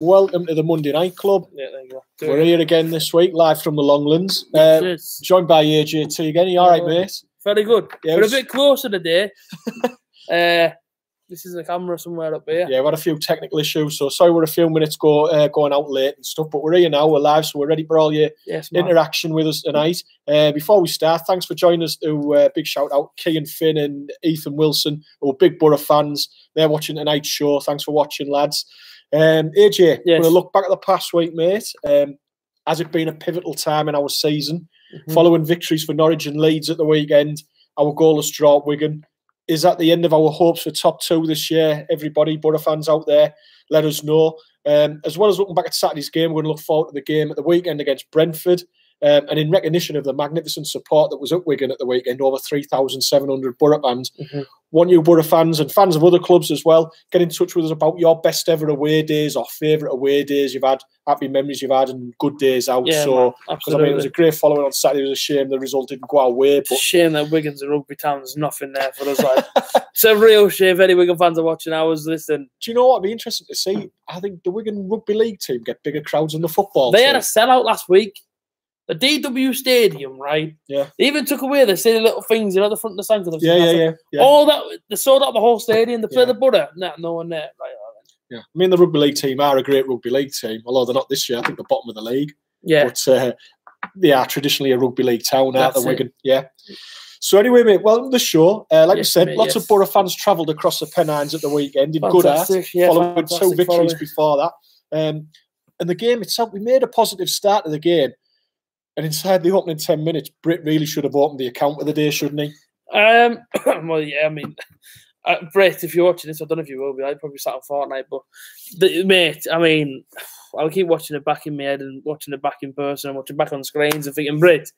Welcome to the Monday Night Club. Yeah, there you go. We're here again this week, live from the Longlands. Joined by AJT again. Are you all right, mate? Very good. Yeah, we're a bit closer today. This is a camera somewhere up here. Yeah, we had a few technical issues, so sorry we're a few minutes going out late and stuff, but we're here now, we're live, so we're ready for all your interaction with us tonight. Before we start, thanks for joining us. Big shout out, Kean Finn and Ethan Wilson, who are big Boro fans. They're watching tonight's show. Thanks for watching, lads. AJ, yes. We're going to look back at the past week, mate. Has it been a pivotal time in our season? Following victories for Norwich and Leeds at the weekend, our goalless draw at Wigan. Is that the end of our hopes for top two this year? Everybody, Boro fans out there, let us know. As well as looking back at Saturday's game, we're going to look forward to the game at the weekend against Brentford. And in recognition of the magnificent support that was at Wigan at the weekend, over 3,700 Boro fans. Want you Boro fans and fans of other clubs as well, get in touch with us about your best ever away days or favourite away days you've had, happy memories you've had, and good days out. Yeah, so, because I mean, it was a great following on Saturday. It was a shame the result didn't go our way. It's a shame that Wigan's a rugby town. There's nothing there for us. Like, it's a real shame. If any Wigan fans are watching, I was listening. Do you know what? It'd be interesting to see. I think the Wigan Rugby League team get bigger crowds than the football They team. had a sellout last week. The DW Stadium, right? Yeah. They even took away the silly little things, you know, the front of the stand. Yeah. All that, they sold out the whole stadium. They played the Boro. No one there. Right. Yeah. I mean, the Rugby League team are a great Rugby League team, although they're not this year. I think they're bottom of the league. Yeah. But they are traditionally a Rugby League town, aren't they, Wigan? Yeah. So anyway, mate, welcome to the show. Like we said, lots of Boro fans travelled across the Pennines at the weekend in good art, following two victories before that. And the game itself, we made a positive start to the game. And inside the opening 10 minutes, Britt really should have opened the account of the day, shouldn't he? Well, yeah, I mean, Britt, if you're watching this, I don't know if you will be. I probably sat on Fortnite, but mate, I mean, I'll keep watching it back in my head and watching it back in person and watching back on screens and thinking, Britt,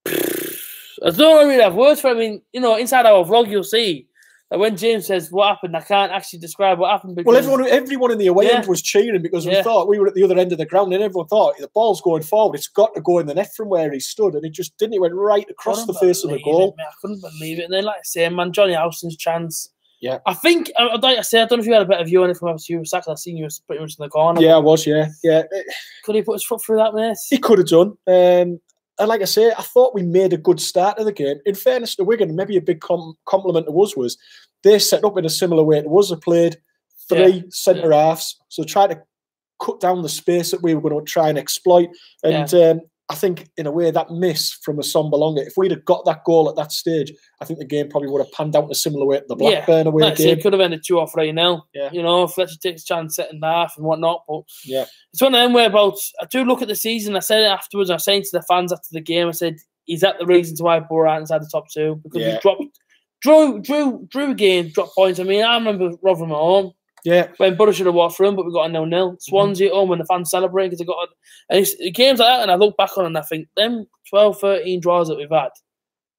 I don't really have words for it. I mean, you know, inside our vlog, you'll see that when James says what happened, I can't actually describe what happened. Because, well, everyone in the away end was cheering because we thought we were at the other end of the ground and everyone thought the ball's going forward. It's got to go in the net from where he stood, and it just didn't. It went right across the face of the goal. I couldn't believe it. And then, like I say, man, Johnny Howson's chance. Yeah. I think, like I say, I don't know if you had a better view on it from after you were sacked. I seen you pretty much in the corner. Yeah, I was, yeah. Could he put his foot through that, mate? He could have done. And like I say, I thought we made a good start to the game. In fairness to Wigan, maybe a big compliment to us was they set up in a similar way to us. They played three centre halves, so tried to cut down the space that we were going to try and exploit. And I think, in a way, that miss from Assombalonga, if we'd have got that goal at that stage, I think the game probably would have panned out in a similar way to the Blackburn away game. It could have ended 2 or 3-0. Yeah. You know, Fletcher takes a chance setting half and whatnot. But it's one of them whereabouts. I do look at the season. I said it afterwards. I was saying to the fans after the game, I said, is that the reason why Boro aren't inside the top two? Because we drew a game, dropped points. I mean, I remember Rotherham at home. Yeah, when Boro should have walked through him, but we got a 0-0. Swansea at home when the fans celebrate because they got and it's games like that. And I look back on it and I think them 12, 13 draws that we've had,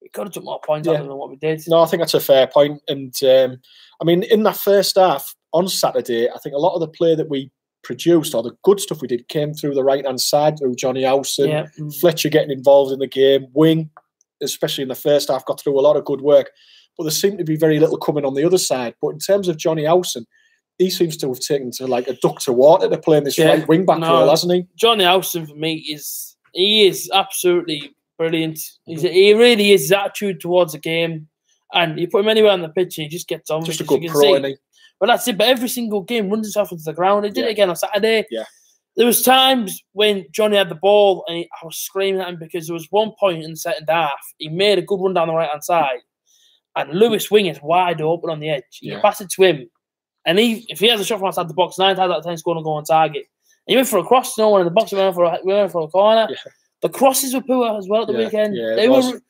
we could have took more points out of them than what we did. No, I think that's a fair point. And I mean, in that first half on Saturday, I think a lot of the play that we produced or the good stuff we did came through the right hand side through Johnny Howson, Fletcher getting involved in the game, Wing, especially in the first half, got through a lot of good work. But there seemed to be very little coming on the other side. But in terms of Johnny Howson, he seems to have taken to like a duck to water to play in this right wing back role, hasn't he? Johnny Howson for me is absolutely brilliant. He really is. His attitude towards the game, and you put him anywhere on the pitch, and he just gets on. Just a good pro, isn't he? But that's it. But every single game runs himself into the ground. He did it again on Saturday. Yeah. There was times when Johnny had the ball, and I was screaming at him because there was one point in the second half he made a good run down the right hand side, and Lewis Wing is wide open on the edge. You pass it to him. And if he has a shot from outside the box, 9 times out of 10 he's going to go on target. And he went for a cross, no one in the box, we went for a corner. Yeah. The crosses were poor as well at the weekend. Yeah, they were.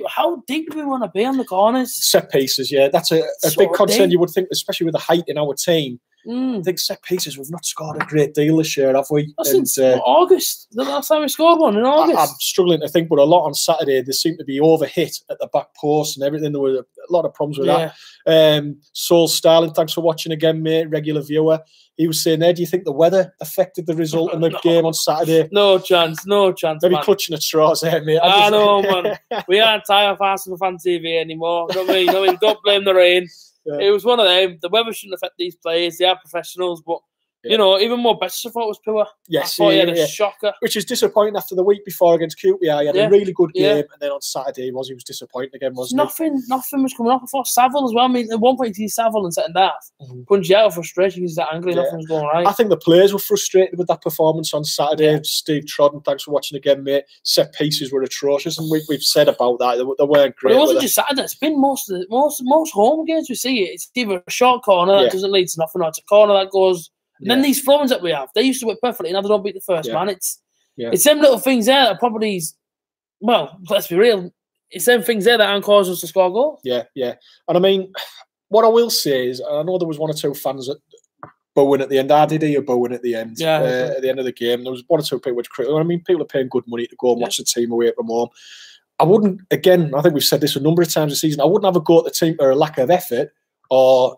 How deep do we want to be on the corners? Set pieces, that's a big concern. You would think, especially with the height in our team. I think set pieces, we've not scored a great deal this year, have we? Since August. The last time we scored one in August. I'm struggling to think, but a lot on Saturday, they seem to be overhit at the back post and everything. There were a lot of problems with that. Saul Starling, thanks for watching again, mate, regular viewer. He was saying there, do you think the weather affected the result in the game on Saturday? No chance. Maybe clutching at straws there, mate. I know, man. We aren't tired of Arsenal Fan TV anymore. You know what I mean? Don't blame the rain. Yeah. It was one of them. The weather shouldn't affect these players. They are professionals, but You know, even more best I thought was poor. Yes, I thought he had a shocker. Which is disappointing after the week before against QPR. He had a really good game, and then on Saturday he was disappointing again, wasn't he? Nothing was coming off. I thought Saville as well. I mean, at one point you see Saville in second half, punch out of frustration because he's that angry, nothing was going right. I think the players were frustrated with that performance on Saturday. Steve Trodden, thanks for watching again, mate. Set pieces were atrocious, and we've said about that. They weren't great. But it wasn't just Saturday. It's been most home games we see it. It's either a short corner that doesn't lead to nothing, or it's a corner that goes. And then these throw-ins that we have, they used to work perfectly. Now they don't beat the first man. It's them little things there that probably, well, let's be real. It's them things there that aren't causing us to score goals. Yeah. And I mean, what I will say is, I know there was one or two fans that booing at the end. I did hear booing at the end. At the end of the game, there was one or two people which critical. I mean, people are paying good money to go and watch the team away from home. I wouldn't. Again, I think we've said this a number of times this season. I wouldn't have a go at the team for a lack of effort or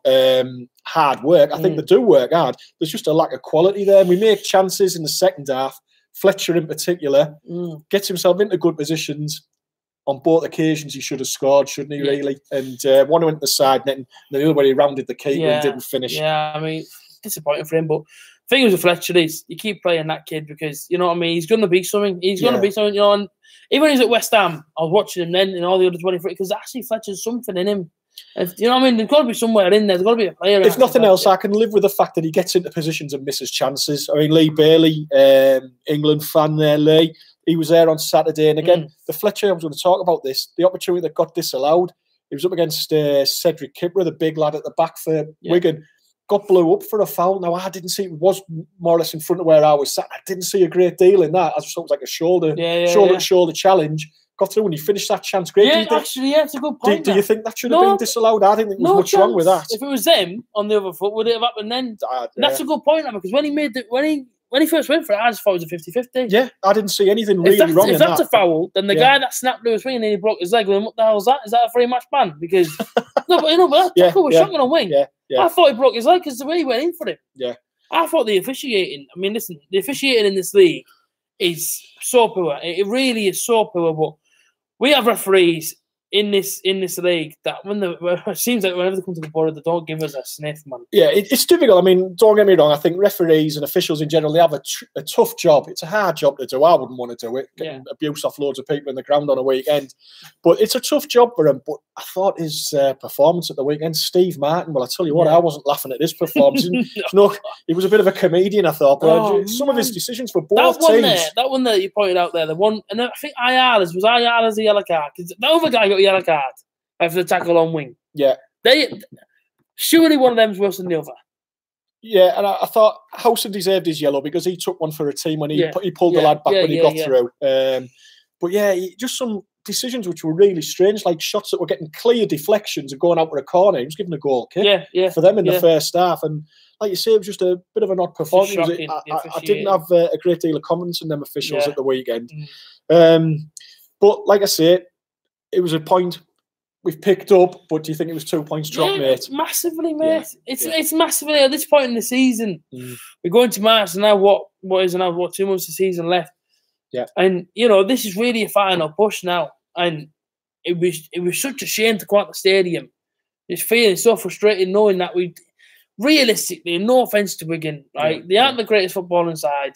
hard work. I think they do work hard. There's just a lack of quality there. And we make chances in the second half. Fletcher in particular gets himself into good positions. On both occasions, he should have scored, shouldn't he, really? And one went to the side net, and the other one he rounded the keeper and didn't finish. Yeah, I mean, disappointing for him. But the thing with Fletcher is you keep playing that kid because, you know what I mean, he's going to be something. He's going to be something, you know. And even when he was at West Ham, I was watching him then and all the other 23, because actually Fletcher's something in him. You know what I mean? There's got to be somewhere in there. There's got to be a player. If nothing else, I can live with the fact that he gets into positions and misses chances. I mean, Lee Bailey, England fan there, Lee, he was there on Saturday. And again, the Fletcher, I was going to talk about this, the opportunity that got disallowed. He was up against Cedric Kipper, the big lad at the back for Wigan. Got blew up for a foul. Now, I didn't see, it was more or less in front of where I was sat. I didn't see a great deal in that. I just thought it was like a shoulder-to-shoulder challenge. Got through when he finished that chance. Great. Yeah, actually, it's a good point. Do you think that should have been disallowed? I think there was much wrong with that. If it was them on the other foot, would it have happened then? That's a good point, because when he first went for it, I just thought it was a 50-50. Yeah, I didn't see anything really wrong in that. If that's a foul, then the guy that snapped Lewis wing and then he broke his leg, what the hell is that? Is that a three-match ban? Because but that tackle was shocking on wing. Yeah. I thought he broke his leg because the way he went in for it. Yeah. I thought the officiating. I mean, listen, the officiating in this league is so poor. It really is so poor. But we have referees in this league that it seems like whenever they come to the border, they don't give us a sniff, man. Yeah, it's difficult. I mean, don't get me wrong. I think referees and officials in general, they have a tough job. It's a hard job to do. I wouldn't want to do it, getting abuse off loads of people in the ground on a weekend. But it's a tough job for him. But I thought his performance at the weekend, Steve Martin, well, I tell you what, I wasn't laughing at this performance. He was a bit of a comedian, I thought. But some of his decisions for both teams. That one that you pointed out there, the one, and I think Ayala's a yellow card. Because the other guy got a yellow card after the tackle on wing. Yeah. Surely one of them's worse than the other. Yeah, and I thought Howson deserved his yellow because he took one for a team when he pulled the lad back when he got through. But just some decisions which were really strange, like shots that were getting clear deflections and going out for a corner. He was given a goal kick for them in the first half. And like you say, it was just a bit of an odd performance. I didn't have a great deal of confidence in them officials at the weekend. But like I say, it was a point we've picked up, but do you think it was 2 points dropped, mate? Massively, mate. It's massively at this point in the season. We're going to March, and now what 2 months of the season left? Yeah. And this is really a final push now. And it was such a shame to go out the stadium. It's feeling so frustrating knowing that we realistically, no offence to Wigan, right? They aren't the greatest footballing side.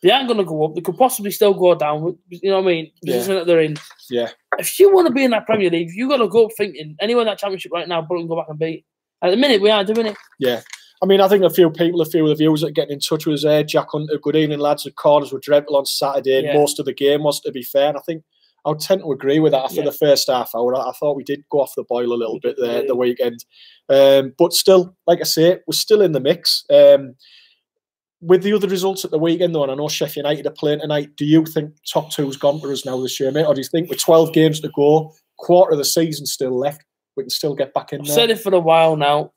They aren't going to go up. They could possibly still go down. You know what I mean? The position that they're in. Yeah. If you want to be in that Premier League, you got to go up thinking anyone in that Championship right now, but can go back and beat. At the minute, we aren't doing it. Yeah. I mean, I think a few of the viewers that are getting in touch with us, Jack Hunter, good evening, lads. The corners were dreadful on Saturday. Yeah. Most of the game was, to be fair. And I think I would tend to agree with that after the first half hour. I thought we did go off the boil a little bit there at the weekend. But still, like I say, we're still in the mix. With the other results at the weekend, though, and I know Sheffield United are playing tonight, do you think top two's gone for us now this year, mate? Or do you think with 12 games to go, quarter of the season still left, we can still get back in there? I've said it for a while now.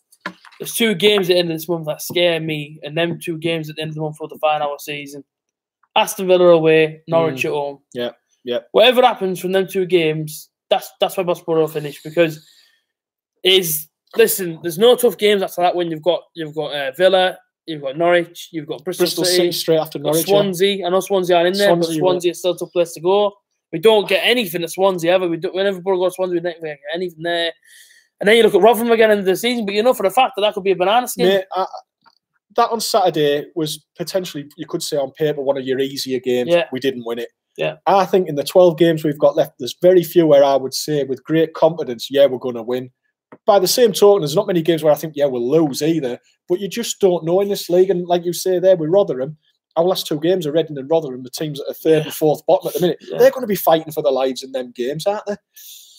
There's 2 games at the end of this month that scare me, and them 2 games at the end of the month for the final season. Aston Villa away, Norwich at home. Yeah. Whatever happens from them 2 games, that's where Boro finish, because there's no tough games after that when you've got Villa. You've got Norwich, you've got Bristol City straight after Norwich. Swansea. I know Swansea are in there, but Swansea is still a tough place to go. We don't get anything at Swansea ever. Whenever Boro goes to Swansea, we don't get anything there. And then you look at Rotherham again in the season, but you know for the fact that could be a banana skin. Mate, that on Saturday was potentially, you could say on paper, one of your easier games. Yeah. We didn't win it. Yeah. I think in the 12 games we've got left, there's very few where I would say with great confidence, yeah, we're going to win. By the same token, there's not many games where I think, yeah, we'll lose either. But you just don't know in this league. And like you say there, with Rotherham, our last 2 games are Reading and Rotherham, the teams at the third and fourth bottom at the minute. They're going to be fighting for their lives in them games, aren't they?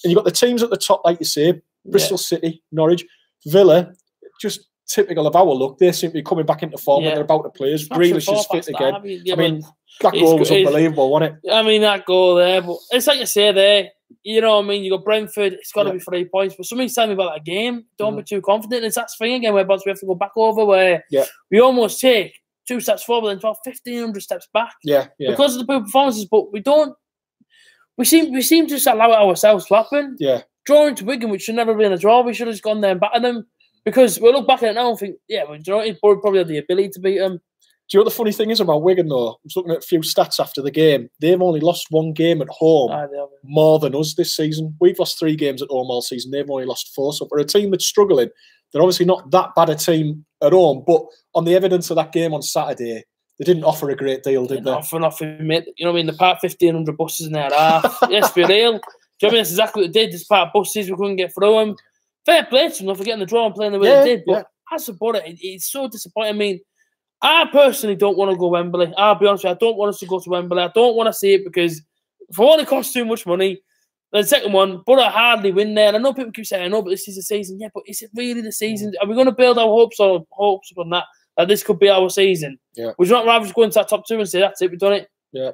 And you've got the teams at the top, like you say, Bristol City, Norwich, Villa, just typical of our luck. They seem to be coming back into form when they're about to play. Grealish is fit again. I mean, that goal was unbelievable, wasn't it? I mean, that goal there. But it's like you say there, you know what I mean? You got Brentford, it's got to be 3 points. But somebody's telling me about that game. Don't be too confident. It's that thing again where we have to go back over where we almost take 2 steps forward and 1,500 steps back. Because of the poor performances, but we don't. We seem to just allow it ourselves to happen. Drawing to Wigan, which should never have been a draw. We should have just gone there and battered them. Because we'll look back at it now and think, probably had the ability to beat them. Do you know what the funny thing is about Wigan, though? I was looking at a few stats after the game. They've only lost 1 game at home more than us this season. We've lost 3 games at home all season. They've only lost 4. So for a team that's struggling, they're obviously not that bad a team at home. But on the evidence of that game on Saturday, they didn't offer a great deal, did they? Offer nothing, mate. You know what I mean? The park 1,500 buses in there half. Let's be real. Do you know what I mean? That's exactly what they did. This part buses, we couldn't get through them. Fair play to them for getting the draw and playing the way they did. But as a body, it's so disappointing. I mean, I personally don't want to go Wembley. I'll be honest with you, I don't want us to go to Wembley. I don't want to see it because, for one, it costs too much money. The second one, Boro hardly win there. And I know people keep saying, "No, but this is the season." Yeah, but is it really the season? Are we going to build our hopes upon that this could be our season? Would you not rather just go into that top 2 and say, "That's it, we've done it"?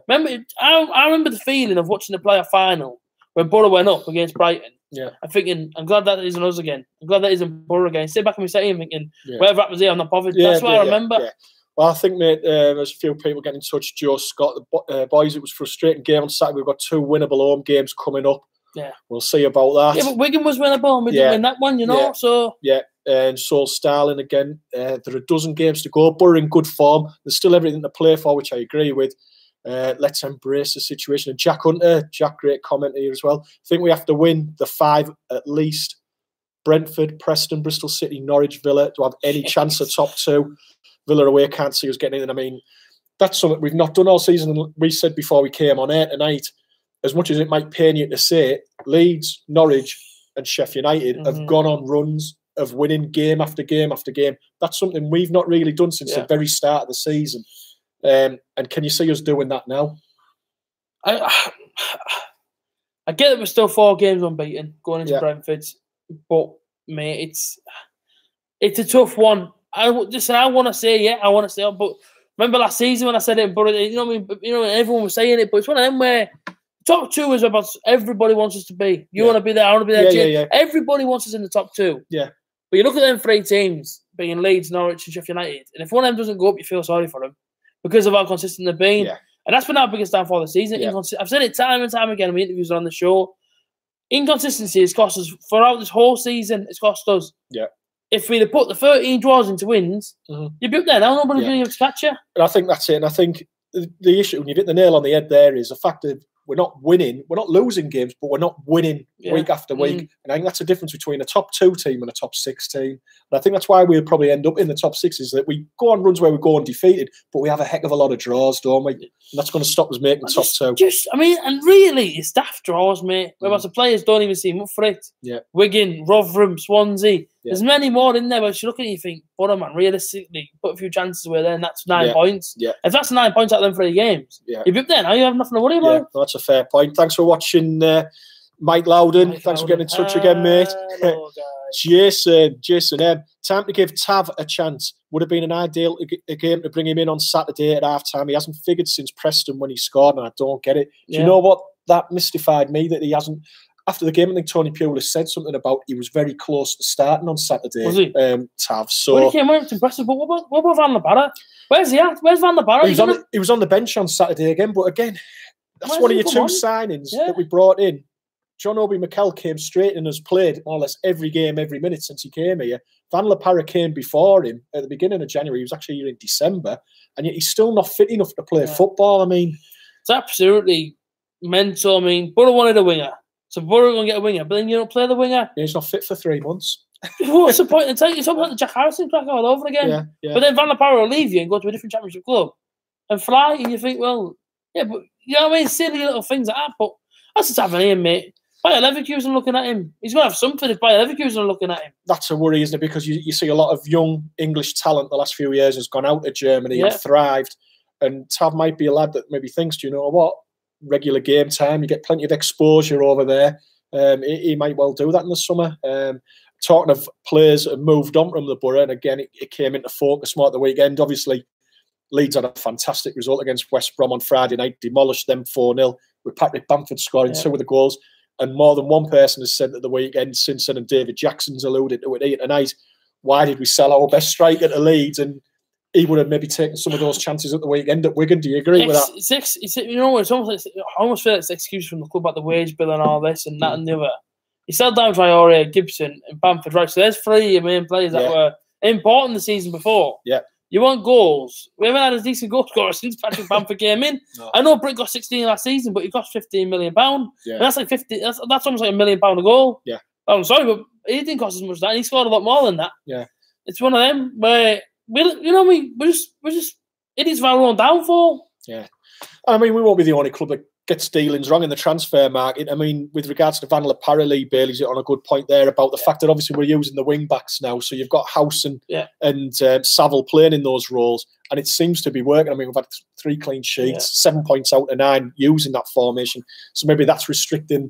Remember, I remember the feeling of watching the playoff final when Boro went up against Brighton. I'm thinking, I'm glad that isn't us again. I'm glad that isn't Boro again. Sit back in my stadium thinking, whatever happens here, I'm not bothered. That's what I remember. Well, I think, mate, there's a few people getting in touch. Joe Scott, the boys, it was a frustrating game on Saturday. We've got 2 winnable home games coming up. We'll see about that. Yeah, but Wigan was winnable and we didn't win that one, you know. So and Saul Starling again. There are a dozen games to go. Boro in good form. There's still everything to play for, which I agree with. Let's embrace the situation. And Jack Hunter, great comment here as well. I think we have to win the 5 at least. Brentford, Preston, Bristol City, Norwich, Villa to have any chance of top 2. Villa away, can't see us getting in. I mean, that's something we've not done all season. And we said before we came on air tonight, as much as it might pain you to say, Leeds, Norwich and Sheffield United have gone on runs of winning game after game after game. That's something we've not really done since the very start of the season. And can you see us doing that now? I get that we're still 4 games unbeaten going into Brentford, but mate, it's a tough one. I want to say, I want to say, but remember last season when I said it, but you know, everyone was saying it, but it's one of them where top 2 is about everybody wants us to be. You want to be there, I want to be there. Everybody wants us in the top 2. But you look at them 3 teams, being Leeds, Norwich, and Sheffield United, and if one of them doesn't go up, you feel sorry for them because of how consistent they've been. And that's been our biggest downfall of the season. I've said it time and time again in my interviews on the show. Inconsistency has cost us throughout this whole season. It's cost us. If we'd have put the 13 draws into wins, you'd be up there now. Nobody's going to be able to catch you. And I think that's it. And I think the issue, when you hit the nail on the head there, is the fact that we're not winning. We're not losing games, but we're not winning week after week. And I think that's the difference between a top 2 team and a top 6 team. And I think that's why we'll probably end up in the top 6, is that we go on runs where we go undefeated, but we have a heck of a lot of draws, don't we? And that's going to stop us making the top 2. I mean, and really, it's daft draws, mate. Whereas the players don't even seem up for it. Wigan, Rotherham, Swansea. There's many more in there, but you look at it and you think, "Boro, man, realistically, put a few chances away there, and that's 9 points." If that's 9 points out of them 3 games, you'll be up there now. You have nothing to worry about. Well, that's a fair point. Thanks for watching, Mike Loudon. Thanks for getting in touch again, mate. Hello, Jason M. Time to give Tav a chance. Would have been an ideal game to bring him in on Saturday at half-time. He hasn't figured since Preston when he scored, and I don't get it. Do you know what? That mystified me, that he hasn't. After the game, I think Tony Pulis said something about he was very close to starting on Saturday. Was he? Tav. So when he came out, it's impressive. But what about Van der Barre? Where's he at? Where's Van der Barre? He was on the bench on Saturday again. But again, that's one of your 2 signings that we brought in. John Obi Mikel came straight and has played more or less every game, every minute since he came here. Van der Barre came before him at the beginning of January. He was actually here in December. And yet he's still not fit enough to play football. I mean, it's absolutely mental. I mean, Boro wanted a winger. So Boro going to get a winger, but then you don't play the winger. He's not fit for 3 months. What's the point in taking? It's about the Jack Harrison crack all over again. But then Van der Parra will leave you and go to a different championship club and fly, and you think, well, yeah, but you know what I mean? Silly little things like that. But that's what's happening here, mate. Bayer Leverkusen looking at him. He's going to have something if Bayer Leverkusen are looking at him. That's a worry, isn't it? Because you see a lot of young English talent the last few years has gone out to Germany and thrived. And Tav might be a lad that maybe thinks, do you know what? Regular game time, you get plenty of exposure over there. He might well do that in the summer. Talking of players that have moved on from the Borough, and again, it came into focus more at the weekend. Obviously, Leeds had a fantastic result against West Brom on Friday night, demolished them 4-0, with Patrick Bamford scoring 2 of the goals. And more than one person has said at the weekend, Simpson and David Jackson's alluded to it tonight, why did we sell our best striker to Leeds? And he would have maybe taken some of those chances at the weekend at Wigan. Do you agree with that? You know, it's almost like, I almost feel it's an excuse from the club about the wage bill and all this and that and the other. He sell down Traore, Gibson, and Bamford, right? So there's 3 main players that were important the season before. Yeah. You want goals. We haven't had a decent goal scorer since Patrick Bamford came in. No. I know Brick got 16 last season, but he cost £15 million. Yeah. And that's like 50. That's almost like £1 million a goal. Yeah. I'm sorry, but he didn't cost as much as that. He scored a lot more than that. Yeah. It's one of them where we're just it is our own downfall. Yeah. I mean, we won't be the only club that gets dealings wrong in the transfer market. I mean, with regards to Van der Parra, Lee Bailey's on a good point there about the fact that obviously we're using the wing backs now. So you've got House and Saville playing in those roles, and it seems to be working. I mean, we've had 3 clean sheets, 7 points out of 9 using that formation. So maybe that's restricting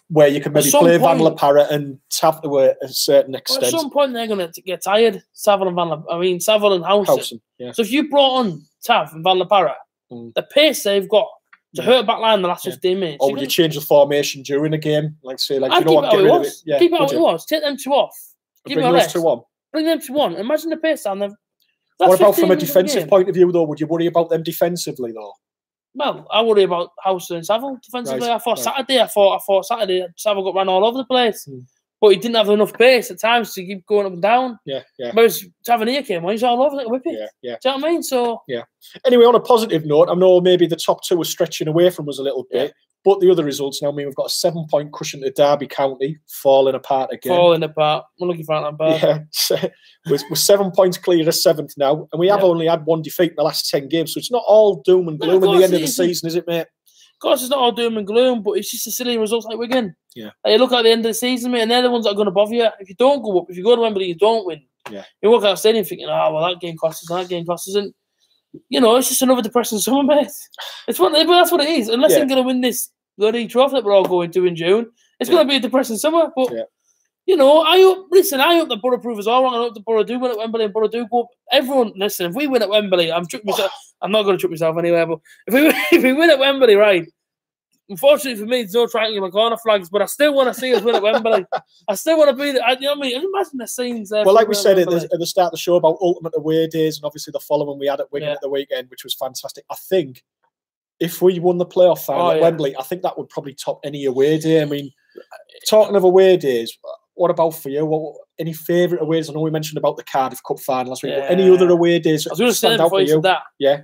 where you can maybe play Van der Parra and Tav to a certain extent. At some point, they're going to get tired. Saville and Housen. Yeah. So if you brought on Tav and Van der Parra, the pace they've got to hurt back line the last 15 minutes. Or would you change the formation during the game? Like, say, like, you know what, get rid of it. Yeah, keep it how it was. Take them 2 off. Give them a rest. Bring them to 1. Imagine the pace down there. What about from a defensive point of view, though? Would you worry about them defensively, though? Well, I worry about House and Saville defensively. I thought Saturday Saville got ran all over the place. But he didn't have enough pace at times to keep going up and down. Yeah. Whereas Tavernier came on, he's all over like a whippet. Yeah. Do you know what I mean? So anyway, on a positive note, I know maybe the top 2 are stretching away from us a little bit, but the other results now mean we've got a 7-point cushion to Derby County, falling apart again. Falling apart. I'm looking for that bad. Yeah, so we're 7 points clear of 7th now, and we have only had 1 defeat in the last 10 games, so it's not all doom and gloom at the end of the season, is it, mate? Of course, it's not all doom and gloom, but it's just a silly result like Wigan. Yeah. Like you look at the end of the season, mate, and they're the ones that are going to bother you. If you don't go up, if you go to Wembley, you don't win. Yeah. You walk out of the stadium thinking, well, that game cost us, and that game cost us. And, you know, it's just another depressing summer, mate. But that's what it is. Unless they're going to win this bloody trophy that we're all going to in June, it's going to be a depressing summer. But, you know, I hope the Borough prove us all wrong. I hope the Borough do win at Wembley and Borough do go up. Everyone, listen, if we win at Wembley, I'm not going to trick myself anyway, but if we win at Wembley, right, unfortunately for me, there's no triangular corner flags, but I still want to see us win at Wembley. I still want to be there. You know what I mean? Imagine the scenes there. Well, like we said at the start of the show about ultimate away days, and obviously the following we had at Wigan at the weekend, which was fantastic. I think if we won the playoff final at Wembley, I think that would probably top any away day. I mean, talking of away days, what about for you? Any favourite away days? I know we mentioned about the Cardiff Cup final last week, but any other away days? I was going to say before you said that. Yeah.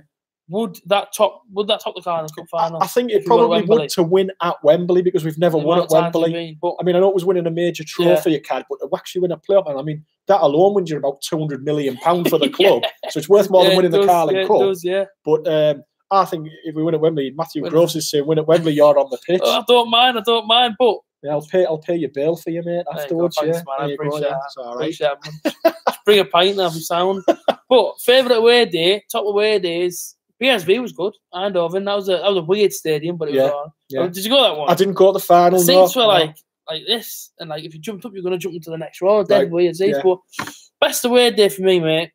Would that top the Cardiff Cup final? I think it probably would to win at Wembley because we've never won at Wembley. I mean, I know it was winning a major trophy you can, but to actually win a playoff, and I mean, that alone wins you about £200 million for the club. So it's worth more than winning the Carling Cup. But I think if we win at Wembley, Matthew Groves is saying, win at Wembley, you're on the pitch. I don't mind, but yeah, I'll pay your bill for you, mate, afterwards. Thanks, man. I appreciate that. It's all right. Just bring a pint and I'll be sound. But favourite away day, top away days. PSV was good. Eindhoven. That was a weird stadium, but it was on. Yeah. Did you go that one? I didn't go to the final. The seats were like this, and like if you jumped up, you're going to jump into the next row. Dead weird seats. But best away day for me, mate.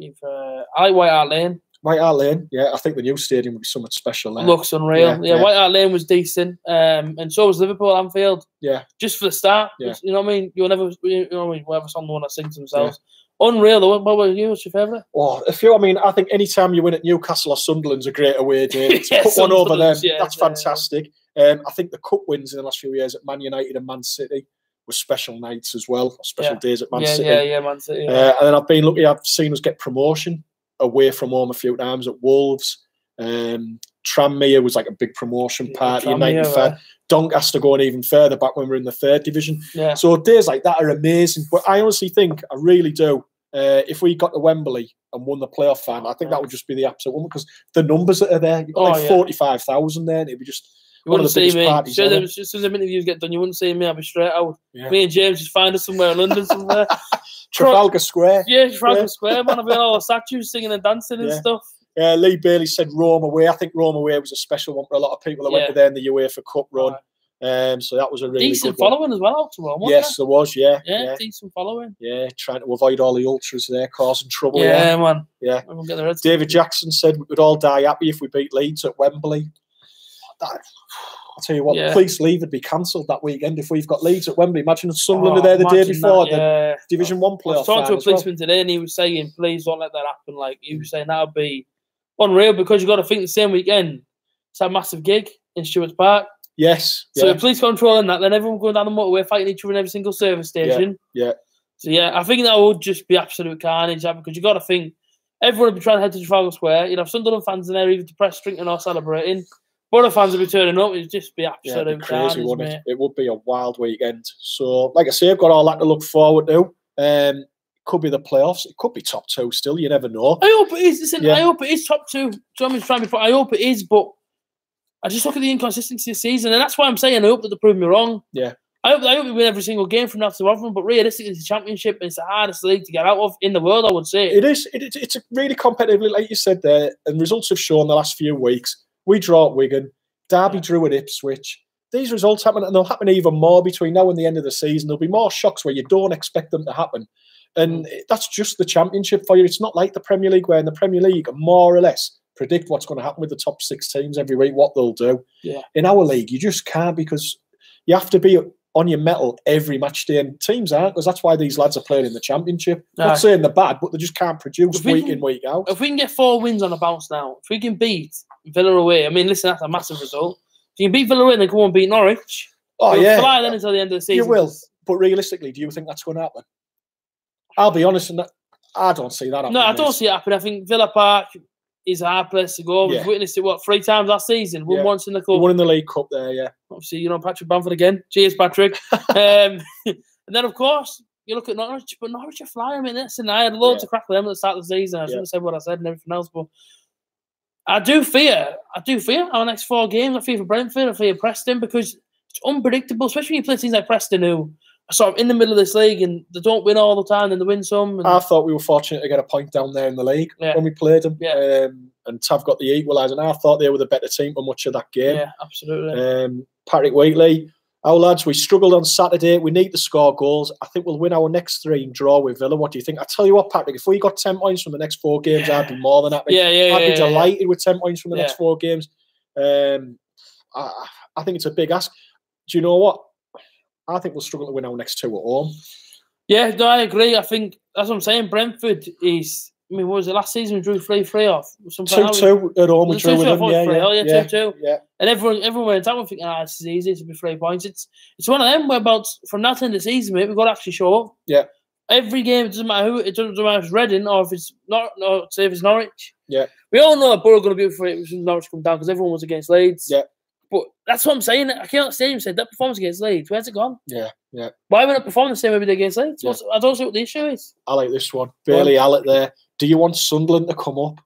I like White Hart Lane. White Hart Lane, I think the new stadium would be something special there. Looks unreal. Yeah, White Hart Lane was decent, and so was Liverpool Anfield. Yeah, just for the start. Yeah. You know what I mean? We'll have a song the one that sings themselves. Yeah. Unreal though. What about you? What's your favourite? Oh, I think any time you win at Newcastle or Sunderland's a great away day. To put one over them, that's fantastic. I think the cup wins in the last few years at Man United and Man City were special nights as well, special days at Man City. Man City. And then I've been lucky. I've seen us get promotion away from home a few times at Wolves. Tranmere was like a big promotion party in 95. Doncaster going even further back when we were in the 3rd division. Yeah. So days like that are amazing. But I honestly think, I really do, if we got to Wembley and won the playoff final, I think that would just be the absolute one, because the numbers that are there, you've got like 45,000 there, and it'd be just one of the biggest parties ever. As soon as the interviews get done, you wouldn't see me. I'd be straight out. Yeah. Me and James just find us somewhere in London somewhere. Trafalgar Square. Yeah, Trafalgar Square, man. I've got all the statues singing and dancing and stuff. Lee Bailey said Rome away. I think Rome away was a special one for a lot of people that went to there in the UEFA Cup run. So that was a really decent good one. following as well out to Rome. Yes, there was. Yeah, decent following. Yeah, trying to avoid all the ultras there, causing trouble. Yeah, man. Yeah. David Jackson said we would all die happy if we beat Leeds at Wembley. I'll tell you what, Police League would be cancelled that weekend if we've got Leeds at Wembley. Imagine if Sunderland are there the day before the Division 1 playoff. I was talking to a policeman today, and he was saying, please don't let that happen. Like, he was saying that would be unreal, because you've got to think the same weekend, it's a massive gig in Stewart's Park. Yes. So the police controlling that, then everyone going down the motorway fighting each other in every single service station. Yeah. So I think that would just be absolute carnage, because you've got to think everyone would be trying to head to Trafalgar Square. You'd have Sunderland fans in there either depressed, drinking or celebrating. Boro fans would be turning up. It'd just be absolute crazy, carnage, wouldn't it? It would be a wild weekend. So, like I say, I've got all that to look forward to. It could be the playoffs. It could be top 2 still. You never know. I hope it is. Listen, I hope it is top 2. I hope it is, but I just look at the inconsistency of the season, and that's why I'm saying I hope that they prove me wrong. Yeah. I hope we win every single game from now to other, but realistically, it's a championship, and it's the hardest league to get out of in the world, I would say. It is. It's a really competitive, like you said there, and results have shown the last few weeks. We draw at Wigan, Derby drew at Ipswich. These results happen, and they'll happen even more between now and the end of the season. There'll be more shocks where you don't expect them to happen. And that's just the championship for you. It's not like the Premier League, where in the Premier League, more or less predict what's going to happen with the top 6 teams every week, what they'll do. Yeah. In our league, you just can't, because you have to be on your mettle every match day, and teams aren't, because that's why these lads are playing in the championship. Not saying they're bad, but they just can't produce week in, week out. If we can get 4 wins on a bounce now, if we can beat Villa away, I mean, listen, that's a massive result. If you can beat Villa away and then come on and beat Norwich, fly then until the end of the season. You will. But realistically, do you think that's going to happen? I'll be honest, and I don't see that happening. No, I don't see it happening. I think Villa Park is a hard place to go. We've witnessed it, 3 times last season? Won once in the Cup. We won in the League Cup there, Obviously, Patrick Bamford again. Cheers, Patrick. And then, of course, you look at Norwich, but Norwich are flying. I mean, listen, I had loads of crack with them at the start of the season. I shouldn't have said what I said and everything else, but I do fear our next 4 games. I fear for Brentford, I fear Preston, because it's unpredictable, especially when you play teams like Preston, who are sort of in the middle of this league and they don't win all the time, then they win some. And I thought we were fortunate to get a point down there in the league when we played them. And Tav got the equaliser, and I thought they were the better team for much of that game. Yeah, absolutely. Patrick Wheatley, our lads, we struggled on Saturday. We need to score goals. I think we'll win our next 3 and draw with Villa. What do you think? I tell you what, Patrick, if we got 10 points from the next 4 games, I'd be more than happy. I'd be delighted with 10 points from the next 4 games. I think it's a big ask. Do you know what? I think we'll struggle to win our next 2 at home. Yeah, no, I agree. I think that's what I'm saying. Brentford is, I mean, what was it last season? We drew 3-3 off. 2-2 at home. We drew with them. 2-2. Yeah. And everyone went out thinking, this is easy to be 3 points. It's one of them where about from that end of the season, mate, we've got to actually show up. Yeah. Every game, it doesn't matter who, it doesn't matter if it's Reading or if it's not, or say if it's Norwich. Yeah. We all know that Boro are going to be for it when Norwich come down, because everyone was against Leeds. Yeah. But that's what I'm saying. I can't stadium said that performance against Leeds. Where's it gone? Yeah. Why are we not performing the same way we did against Leeds? Yeah. I don't see what the issue is. I like this one. Bailey Allett there. Do you want Sunderland to come up?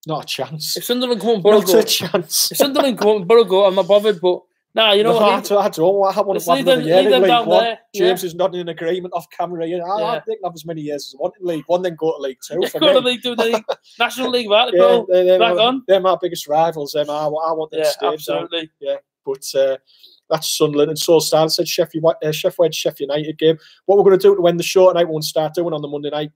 Not a chance. If Sunderland come up, Boro go. Not a chance. If Sunderland come up, Boro go, I'm not bothered. But you know what? I don't want to have another year in League One. James is not in agreement off camera. I think I have as many years as I want in League One, then go to League Two. Go to League Two, the National League, they're back on. They're my biggest rivals. I want them to stay. Absolutely. But that's Sunderland. And so Stan said Sheffield United game. What we're going to do to end the show tonight, we won't start doing on the Monday night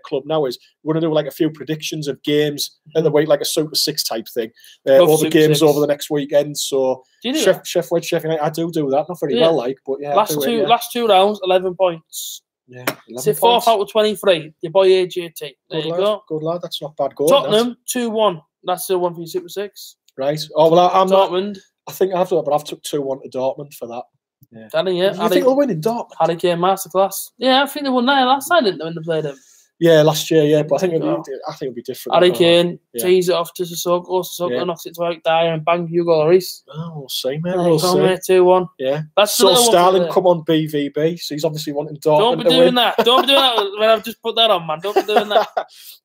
club now, is we're going to do like a few predictions of games in the week, like a Super 6 type thing. All the games over the next weekend. So Sheffield United, I do that. Not very well, but last two rounds, 11 points. Yeah, it's 4th out of 23. Your boy AJT. There you go. Good lad. That's not bad going. Tottenham 2-1. That's still one for your Super 6. Right. Oh well, I'm Dortmund. Not. I think I've done it, but I've took 2-1 to Dortmund for that. Yeah. You think they'll win in Dortmund? Harry Kane masterclass. Yeah, I think they won there last time, didn't they, when they played him? Yeah, last year, yeah. But I think it'll be different. Harry Kane tees it off to Sissoko, Sissoko knocks it to Eric Dyer, and bang, Hugo Lloris. Oh, we'll see, mate. We'll see. 2-1. Yeah. That's so Starling come on BVB, so he's obviously wanting Dortmund. Don't be doing that. Don't be doing that when I've just put that on, man. Don't be doing that.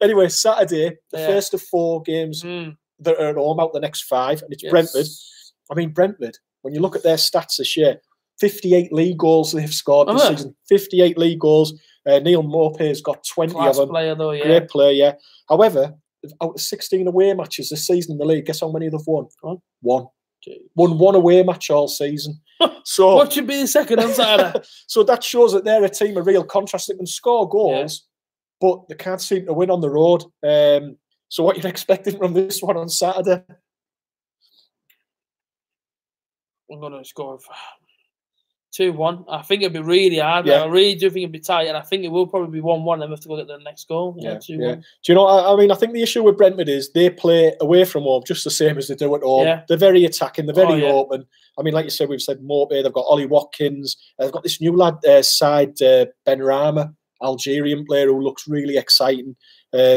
Anyway, Saturday, the first of 4 games that are at home out the next 5, and it's Brentford. I mean, Brentford, when you look at their stats this year, 58 league goals they've scored this season. 58 league goals. Neil Maupay's got 20 of them. Player, though, Great player, yeah. However, out of 16 away matches this season in the league, guess how many they've won? One. Won 1 away match all season. So what should be the second on Saturday? So that shows that they're a team of real contrast. They can score goals, but they can't seem to win on the road. So what you're expecting from this one on Saturday? I'm going to score 2-1. I think it'll be really hard. I really do think it'll be tight, and I think it will probably be 1-1. Then we have to go get the next goal. 2-1. Do you know? I mean, I think the issue with Brentford is they play away from home just the same as they do at home. They're very attacking. They're very open. I mean, like you said, we've said Maupay. They've got Ollie Watkins. They've got this new lad Ben Rama, Algerian player who looks really exciting.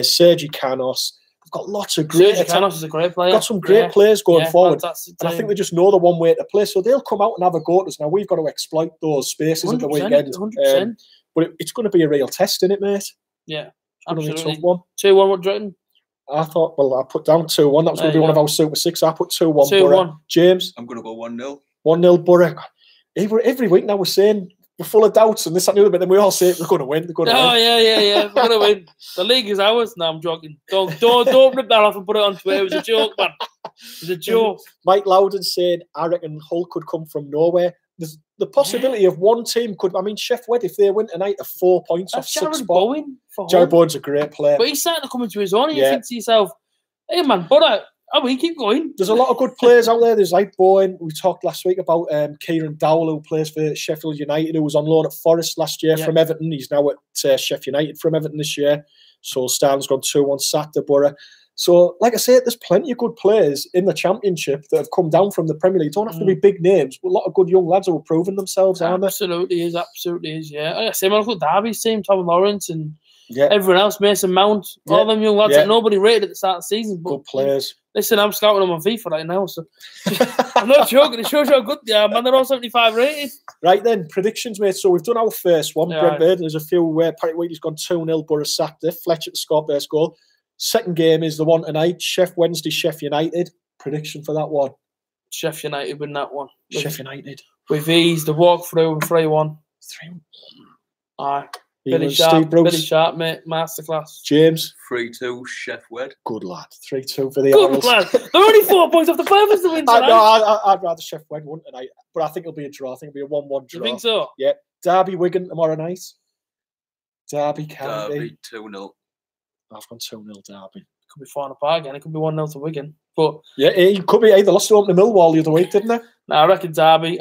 Sergi Canos. They've got lots of great. Canos is a great player. Got some great players going forward, and I think they just know the one way to play. So they'll come out and have a go at us. Now we've got to exploit those spaces at the weekend. 100%. But it's going to be a real test, isn't it, mate? Yeah, absolutely. Tough one. 2-1. What do you reckon? I thought. Well, I put down 2-1. That was going to be one of our Super 6. I put 2-1. 2-1. James, I'm going to go 1-0. 1-0. Boro. Every week now we're saying we're full of doubts and this and the other, but then we all say we're going to win. They're going to win. Yeah. We're going to win. The league is ours. No, I'm joking. Don't rip that off and put it on Twitter. It was a joke, man. It was a joke. Mike Loudon said, I reckon Hull could come from nowhere. There's the possibility of one team could. I mean, Sheff Wed, if they win tonight, are 4 points off 6 spots. Jared Bowen's a great player, but he's starting to come into his own. And you think to yourself, "Hey, man, but we keep going." There's a lot of good players out there. There's like Bowen. We talked last week about Kieran Dowell, who plays for Sheffield United, who was on loan at Forest last year from Everton. He's now at Sheffield United from Everton this year. So Starling's gone 2-1 Saturday, Boro. So, like I said, there's plenty of good players in the Championship that have come down from the Premier League. Don't have to be big names, but a lot of good young lads who have proven themselves, aren't there? Absolutely is, yeah. Like I say, look at Derby's team, Tom Lawrence and everyone else, Mason Mount, all them young lads that nobody rated at the start of the season. But good players. Listen, I'm scouting them on FIFA right now, so I'm not joking. It shows you how good they are, man. They're all 75 rated. Right then, predictions, mate. So we've done our first one, Brentford. There's a few where Patrick Wheatley's gone 2-0, Boro Saturday. Fletcher to score first goal. Second game is the one tonight. Wednesday, Sheffield United. Prediction for that one? Sheffield United win that one. Sheffield United. With ease, the walk through and 3-1. 3-1. Aye. Billy Sharp, mate. Masterclass. James. 3-2, Sheff Wed. Good lad. 3-2 for the Good lad. They're only 4 points off the furthest to win tonight. I'd rather Sheff Wed win tonight, but I think it'll be a draw. I think it'll be a 1-1 draw. You think so? Yeah. Derby Wigan tomorrow night. Derby County. Derby 2-0. I've gone 2-0 Derby. Could be falling apart again. It could be 1-0 to Wigan. But yeah, it could be. They lost to open to Millwall the other week, didn't they? No, I reckon Derby.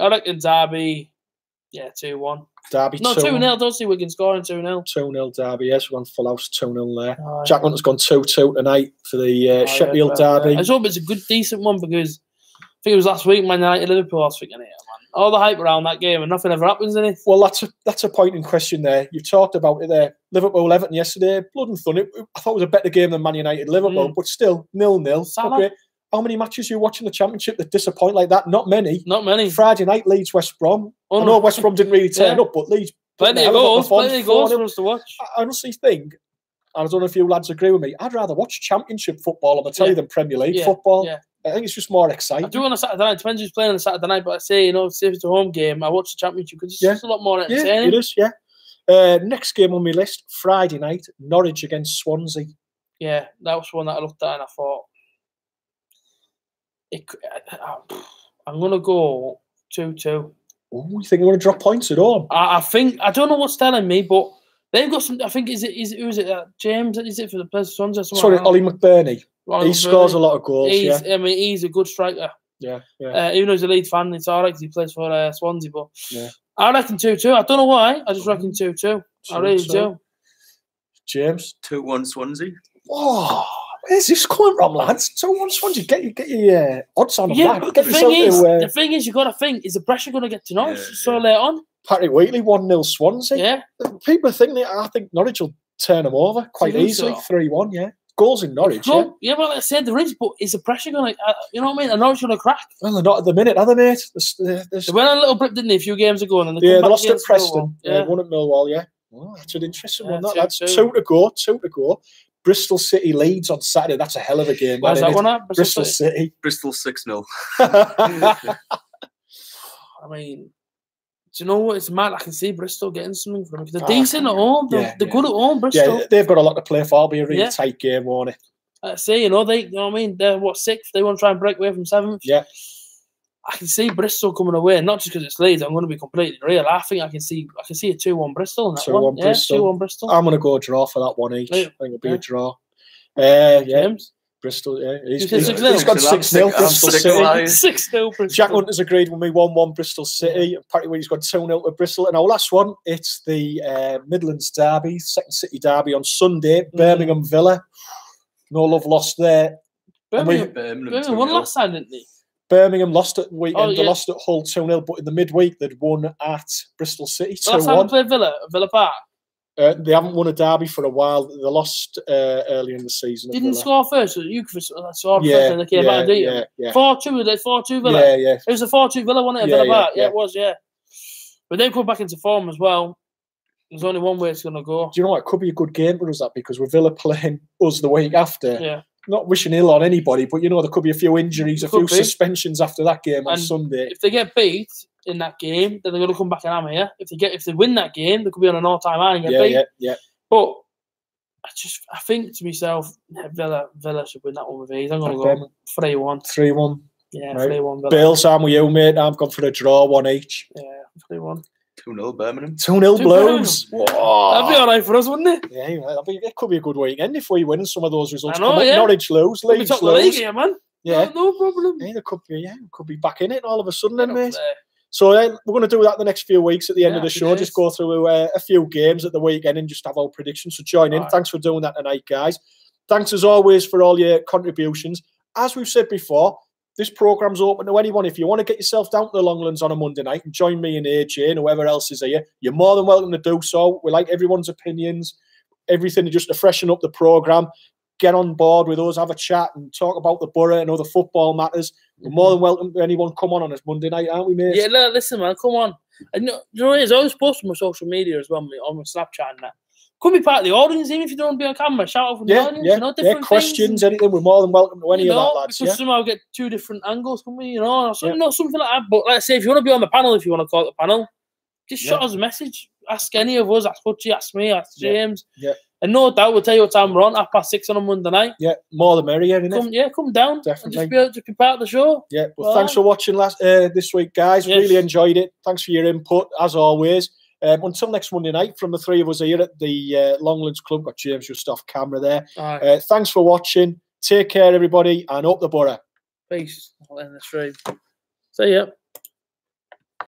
Yeah, 2-1. Derby. No, 2-0. Don't see Wigan scoring 2-0. 2-0 Derby. Yes, we're on full house. 2-0 there. Oh, Jack Hunter's gone 2-2 tonight for the Sheffield Derby. I just hope it's a good, decent one because I think it was last week, Man United Liverpool. I was thinking, man, all the hype around that game and nothing ever happens in it. Well, that's a point in question there. You've talked about it there. Liverpool Everton yesterday, blood and thunder. I thought it was a better game than Man United Liverpool, but still 0-0. Okay. How many matches are you watching the Championship that disappoint like that? Not many. Not many. Friday night, Leeds West Brom. I know West Brom didn't really turn up, but Leeds. Plenty of goals for us to watch. I honestly think, and I don't know if you lads agree with me, I'd rather watch Championship football on the telly than Premier League football. Yeah. I think it's just more exciting. I do on a Saturday night. Depends who's playing on a Saturday night, but I say, if it's a home game, I watch the Championship because it's just a lot more entertaining. Yeah, it is, next game on my list, Friday night, Norwich against Swansea. Yeah, that was one that I looked at and I thought, I'm going to go 2-2. Oh, you think you're going to drop points at all? I think, I don't know what's telling me, but they've got some, I think, who is it, James? Is it for the place of Swansea? Sorry, Ollie McBurney. He scores a lot of goals, I mean, he's a good striker. Yeah. Even though he's a Leeds fan, it's all right because he plays for Swansea. But I reckon 2-2. I don't know why. I just reckon 2-2. I really do. James? 2-1 Swansea. Whoa. Where's this coming from, lads? 2-1 Swansea. Get your odds on that. But the thing is, you've got to think, is the pressure going to get to Norwich so late on? Patrick Wheatley, 1-0 Swansea. Yeah. People think I think Norwich will turn them over quite easily. 3-1, yeah. Goals in Norwich, yeah. Yeah, well, like I said, there is, but is the pressure going to, you know what I mean? And Norwich going to crack. Well, they're not at the minute, are they, mate? They went on a little blip, didn't they, a few games ago? And they lost at Preston. Yeah, won at Millwall, yeah. Oh, that's an interesting one. That's 2 to go. Bristol City Leeds on Saturday. That's a hell of a game. Where's that one at? Bristol City. Bristol 6-0. I mean, do you know what? It's mad. I can see Bristol getting something from them. They're decent at home. They're good at home, Bristol. Yeah, they've got a lot to play for. It'll be a really tight game, won't it? I see, you know what I mean? They're, 6th? They want to try and break away from 7th? Yeah. I can see Bristol coming away, not just because it's Leeds. I'm going to be completely real. I think I can see a 2-1 Bristol in that 2-1 Bristol. 2-1 Bristol. I'm going to go draw for that one each. Right. I think it'll be a draw. James? Bristol, yeah. He's got 6-0. Bristol City. 6-0 Bristol. Jack Hunter's agreed with me 1-1 Bristol City. Apparently he's got 2-0 to Bristol. And our last one, it's the Midlands derby, second City derby on Sunday, Birmingham Villa. No love lost there. Birmingham won last time, didn't they? Birmingham lost at the weekend. They lost at Hull 2-0, but in the midweek they'd won at Bristol City 2-1. Last time they played Villa Park. They haven't won a derby for a while. They lost earlier in the season. Didn't score first. You scored first and they came back and beat them. 4-2 Villa. Yeah. It was a 4-2 Villa, wasn't it? Villa Park. Yeah, it was, yeah. But they've come back into form as well. There's only one way it's going to go. Do you know what? It could be a good game for us, that, because with Villa playing us the week after. Yeah. Not wishing ill on anybody, but, you know, there could be a few injuries, a few suspensions after that game on Sunday. If they get beat in that game, then they're going to come back and hammer you. If they win that game, they could be on an all-time high and get beat. Yeah. But I think to myself, Villa should win that one with ease. I'm going to go 3-1. 3-1. Yeah, 3-1 Villa. Bills, I'm with you, mate. I've gone for a draw, 1 each. Yeah, 3-1. 2-0 Birmingham. 2-0 Blues. That'd be all right for us, wouldn't it? Yeah, it could be a good weekend if we win and some of those results come up. Norwich lose, Leeds lose. League here, man. Yeah. No problem. Yeah, could be back in it all of a sudden then, mate. So we're going to do that the next few weeks at the end of the show. Just go through a few games at the weekend and just have our predictions. So join in. Thanks for doing that tonight, guys. Thanks as always for all your contributions. As we've said before, this programme's open to anyone. If you want to get yourself down to the Longlands on a Monday night and join me and AJ and whoever else is here, you're more than welcome to do so. We like everyone's opinions, everything just to freshen up the programme. Get on board with us, have a chat and talk about the Boro and other football matters. We're more than welcome to anyone come on this Monday night, aren't we, mate? Yeah, no, listen, man, come on. And you know what it is? I always post on my social media as well, on my Snapchat and that. Could be part of the audience, even if you don't want to be on camera. Shout out from the audience. You know, different questions, things. Anything. We're more than welcome to any of that, lads. Because somehow get 2 different angles, can we? You know, something like that. But like I say, if you want to be on the panel, if you want to call it the panel, just shoot us a message. Ask any of us. Ask Hutchie, ask me, ask James. Yeah. And no doubt, we'll tell you what time we're on, 6:30 on a Monday night. Yeah, more the merrier, innit? Come down. Definitely. And just be part of the show. Yeah, well, thanks for watching this week, guys. Yes. Really enjoyed it. Thanks for your input, as always. Until next Monday night, from the 3 of us here at the Longlands Club, got James just off camera there. Thanks for watching. Take care, everybody, and up the Boro. Peace. I'll end the stream. See ya.